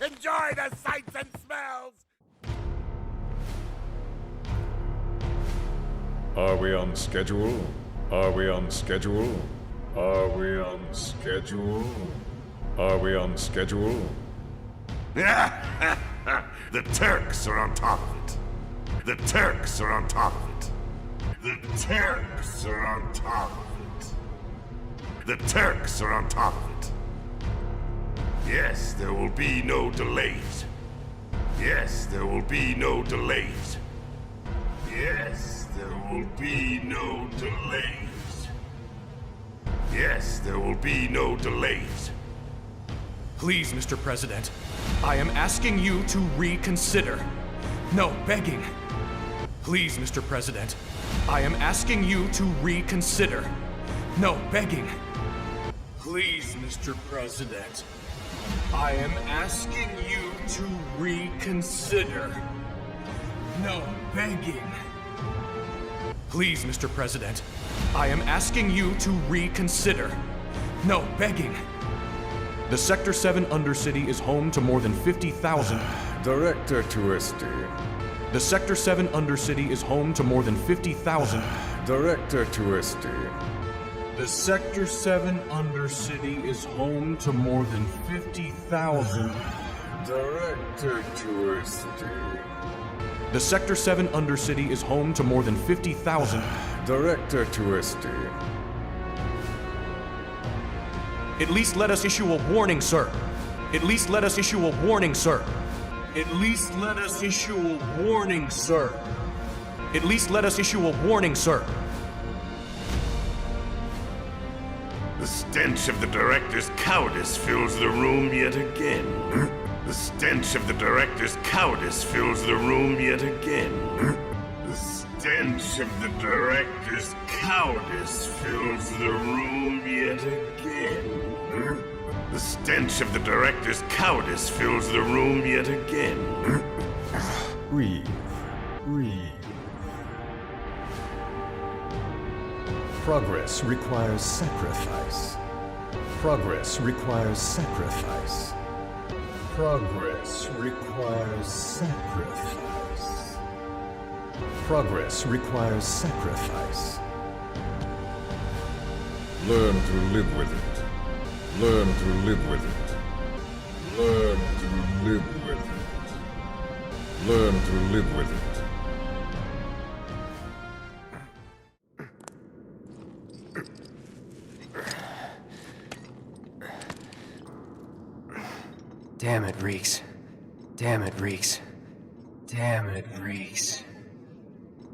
Enjoy the sights and smells! Are we on schedule? Are we on schedule? Are we on schedule? Are we on schedule? The Turks are on top of it. The Turks are on top of it. The Turks are on top of it. The Turks are on top of it. Yes, there will be no delays. Yes, there will be no delays. Yes, there will be no delays. Yes, there will be no delays. Please, Mr. President, I am asking you to reconsider. No, begging. Please, Mr. President, I am asking you to reconsider. No, begging. Please, Mr. President, I am asking you to reconsider. No, begging. Please, Mr. President, I am asking you to reconsider. No, begging. The Sector 7 Undercity is home to more than 50,000... Director Twisty. The Sector 7 Undercity is home to more than 50,000... Director Twisty. The Sector 7 Undercity is home to more than 50,000... Director Twisty. The Sector 7 Undercity is home to more than 50,000... Director Twisty. At least let us issue a warning, sir. At least let us issue a warning, sir. At least let us issue a warning, sir. At least let us issue a warning, sir. The stench of the director's cowardice fills the room yet again. The stench of the director's cowardice fills the room yet again. The stench of the director's cowardice fills the room yet again. The stench of the director's cowardice fills the room yet again. Breathe. Progress requires sacrifice. Progress requires sacrifice. Progress requires sacrifice. Progress requires sacrifice. Learn to live with it. Learn to live with it. Learn to live with it. Learn to live with it. Damn it reeks. Damn it reeks. Damn it reeks.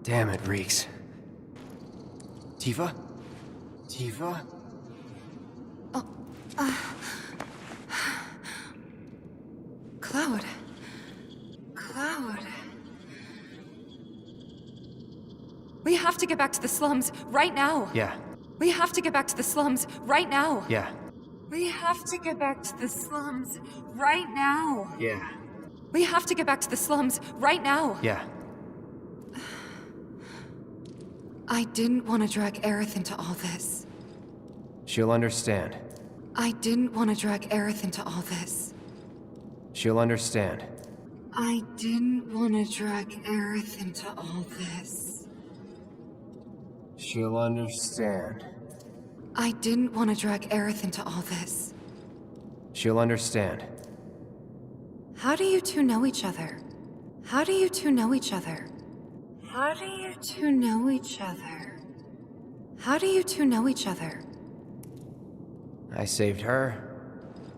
Damn it reeks. Tifa? Tifa? Cloud. Cloud. We have to get back to the slums right now. Yeah. We have to get back to the slums right now. Yeah. We have to get back to the slums right now. Yeah. We have to get back to the slums right now. Yeah. I didn't want to drag Aerith into all this. She'll understand. I didn't want to drag Aerith into all this. She'll understand. I didn't want to drag Aerith into all this. She'll understand. I didn't want to drag Aerith into all this. She'll understand. How do you two know each other? How do you two know each other? How do you two know each other? How do you two know each other? I saved her.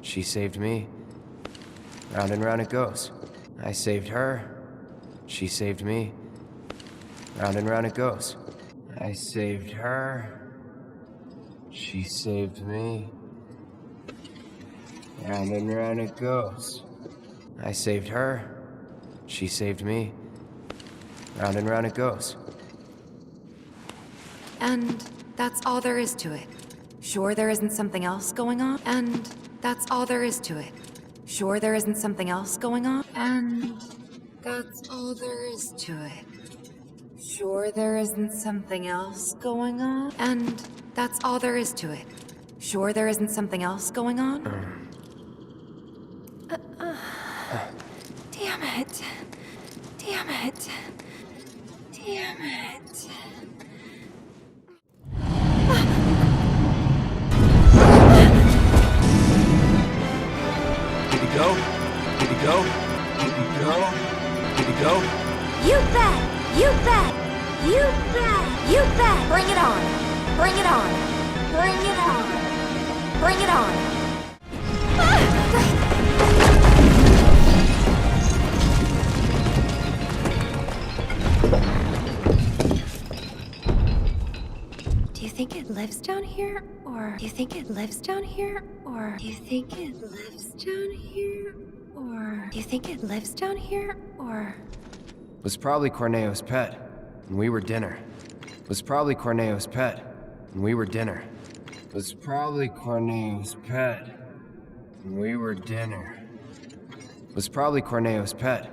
She saved me. Round and round it goes. I saved her. She saved me. Round and round it goes. I saved her. She saved me. Round and round it goes. I saved her. She saved me. Round and round it goes. And that's all there is to it. Sure there isn't something else going on? And that's all there is to it. Sure there isn't something else going on? And that's all there is to it. Sure there isn't something else going on? And that's all there is to it. Sure there isn't something else going on? Damn it. Damn it. Damn it. Did he go? Did he go? Did he go? Did he go? You bet. You bet. You bet. You bet. Bring it on! Bring it on! Bring it on! Bring it on! Do you think it lives down here? Or do you think it lives down here? Or do you think it lives down here? Or do you think it lives down here? Or Was probably Corneo's pet, and we were dinner. Was probably Corneo's pet, and we were dinner. Was probably Corneo's pet, and we were dinner. Was probably Corneo's pet,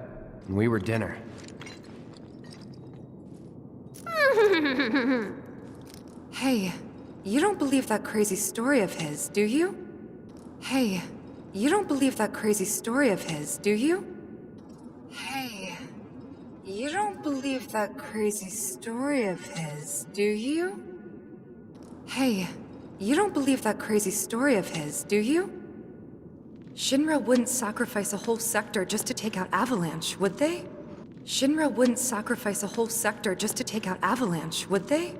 and we were dinner. Hey, you don't believe that crazy story of his, do you? Hey, you don't believe that crazy story of his, do you? Hey, you don't believe that crazy story of his, do you? Hey, you don't believe that crazy story of his, do you? Shinra wouldn't sacrifice a whole sector just to take out Avalanche, would they? Shinra wouldn't sacrifice a whole sector just to take out Avalanche, would they?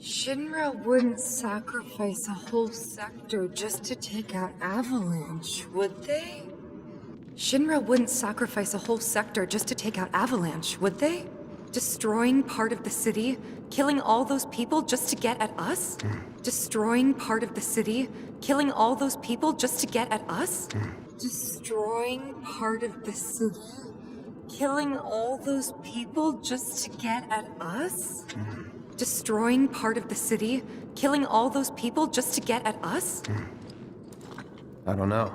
Shinra wouldn't sacrifice a whole sector just to take out Avalanche, would they? Shinra wouldn't sacrifice a whole sector just to take out Avalanche, would they? Destroying part of the city, killing all those people just to get at us? Destroying part of the city, killing all those people just to get at us? Destroying part of the city, killing all those people just to get at us? Destroying part of the city, killing all those people just to get at us? I don't know.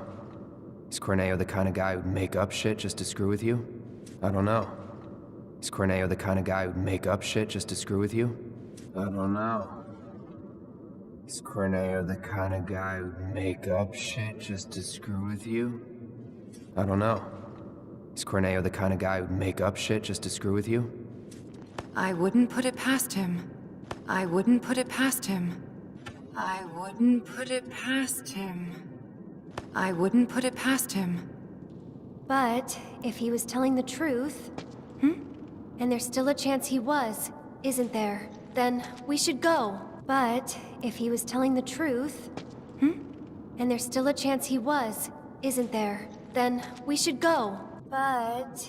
Is Corneo the kind of guy who'd make up shit just to screw with you? I don't know. Is Corneo the kind of guy who'd make up shit just to screw with you? I don't know. Is Corneo the kind of guy who'd make up shit just to screw with you? I don't know. Is Corneo the kind of guy who'd make up shit just to screw with you? I wouldn't put it past him. I wouldn't put it past him. I wouldn't put it past him. I wouldn't put it past him. but if he was telling the truth, and there's still a chance he was, isn't there? Then we should go. But if he was telling the truth, and there's still a chance he was, isn't there? Then we should go. But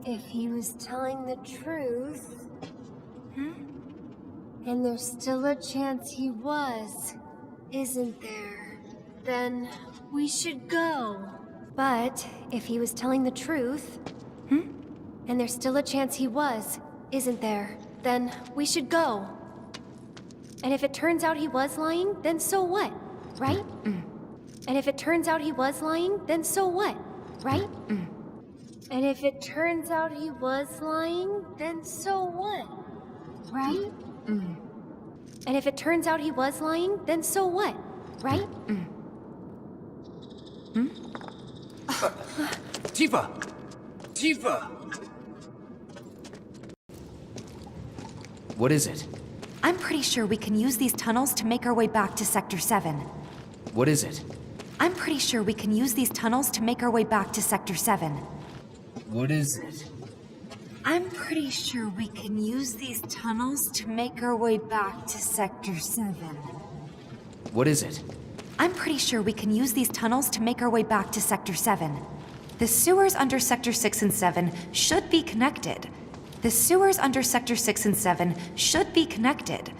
if he was telling the truth, and there's still a chance he was, isn't there? Then we should go. But if he was telling the truth, and there's still a chance he was, isn't there? Then we should go. And if it turns out he was lying, then so what, right? And if it turns out he was lying, then so what, right? And if it turns out he was lying, then so what, right? And if it turns out he was lying, then so what, right? Tifa! Tifa! What is it? I'm pretty sure we can use these tunnels to make our way back to Sector 7. What is it? I'm pretty sure we can use these tunnels to make our way back to Sector 7. What is it? I'm pretty sure we can use these tunnels to make our way back to Sector 7. What is it? I'm pretty sure we can use these tunnels to make our way back to Sector 7. The sewers under Sector 6 and 7 should be connected. The sewers under Sector 6 and 7 should be connected.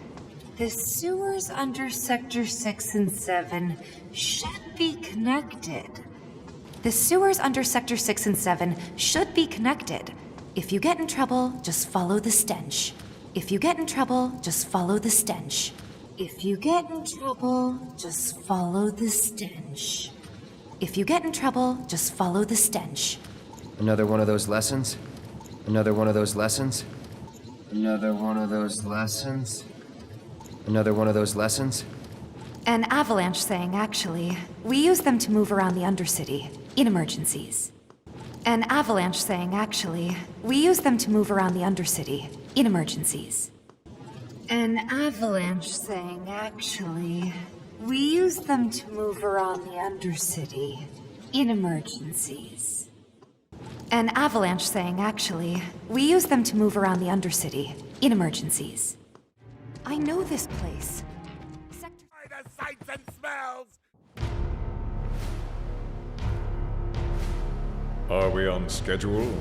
The sewers under Sector 6 and 7 should be connected. The sewers under Sector 6 and 7 should be connected. If you get in trouble, just follow the stench. If you get in trouble, just follow the stench. If you get in trouble, just follow the stench. If you get in trouble, just follow the stench. Another one of those lessons? Another one of those lessons? Another one of those lessons? Another one of those lessons? An avalanche thing, actually. We use them to move around the Undercity, in emergencies. An avalanche thing, actually. We use them to move around the Undercity, in emergencies. An avalanche thing, actually. We use them to move around the Undercity, in emergencies. An avalanche thing, actually. We use them to move around the Undercity, in emergencies. I know this place. The sights and smells! Are we on schedule?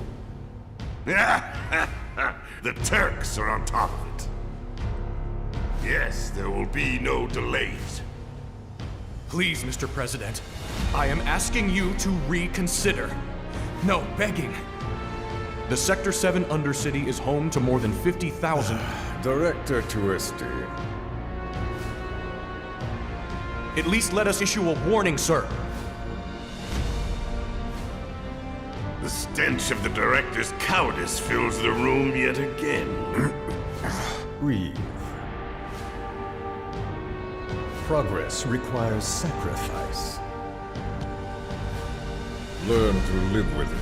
The Turks are on top of it. Yes, there will be no delays. Please, Mr. President, I am asking you to reconsider. No, begging. The Sector 7 Undercity is home to more than 50,000... Director Twisty. At least let us issue a warning, sir. The stench of the director's cowardice fills the room yet again. Breathe. Progress requires sacrifice. Learn to live with it.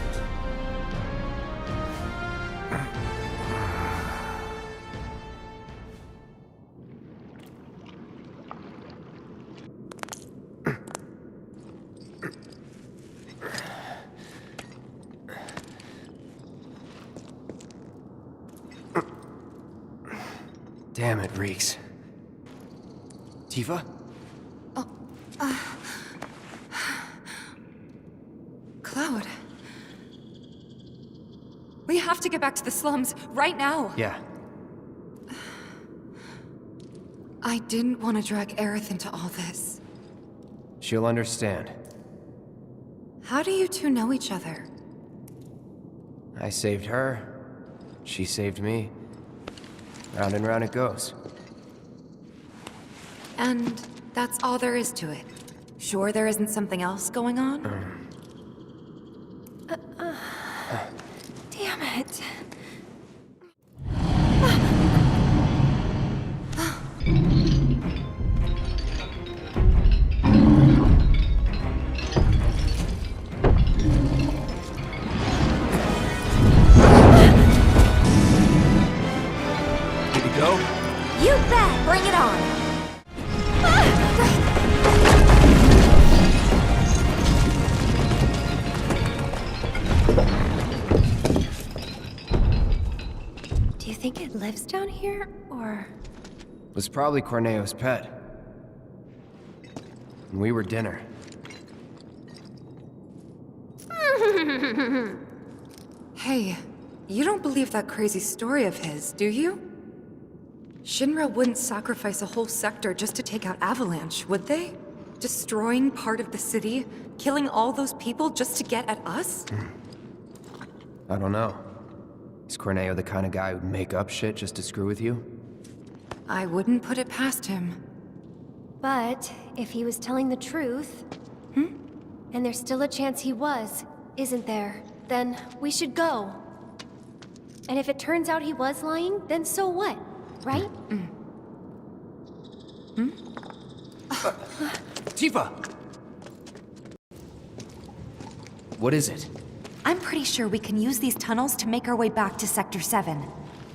Damn, it reeks. Tifa? Cloud. We have to get back to the slums, right now! Yeah. I didn't want to drag Aerith into all this. She'll understand. How do you two know each other? I saved her. She saved me. Round and round it goes. And that's all there is to it. Sure there isn't something else going on? Damn it. Did he go? You bet! Bring it on! Do you think it lives down here, or...? Was probably Corneo's pet. And we were dinner. Hey, you don't believe that crazy story of his, do you? Shinra wouldn't sacrifice a whole sector just to take out Avalanche, would they? Destroying part of the city, killing all those people just to get at us? I don't know. Is Corneo the kind of guy who'd make up shit just to screw with you? I wouldn't put it past him. But if he was telling the truth... And there's still a chance he was, isn't there? Then we should go. And if it turns out he was lying, then so what? Right? Tifa! What is it? I'm pretty sure we can use these tunnels to make our way back to Sector 7.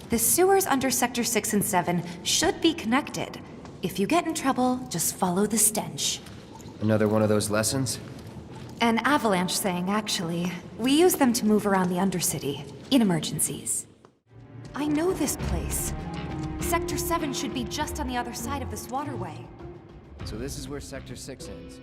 The sewers under Sector 6 and 7 should be connected. If you get in trouble, just follow the stench. Another one of those lessons? An avalanche thing, actually. We use them to move around the Undercity, in emergencies. I know this place. Sector 7 should be just on the other side of this waterway. So this is where Sector 6 ends.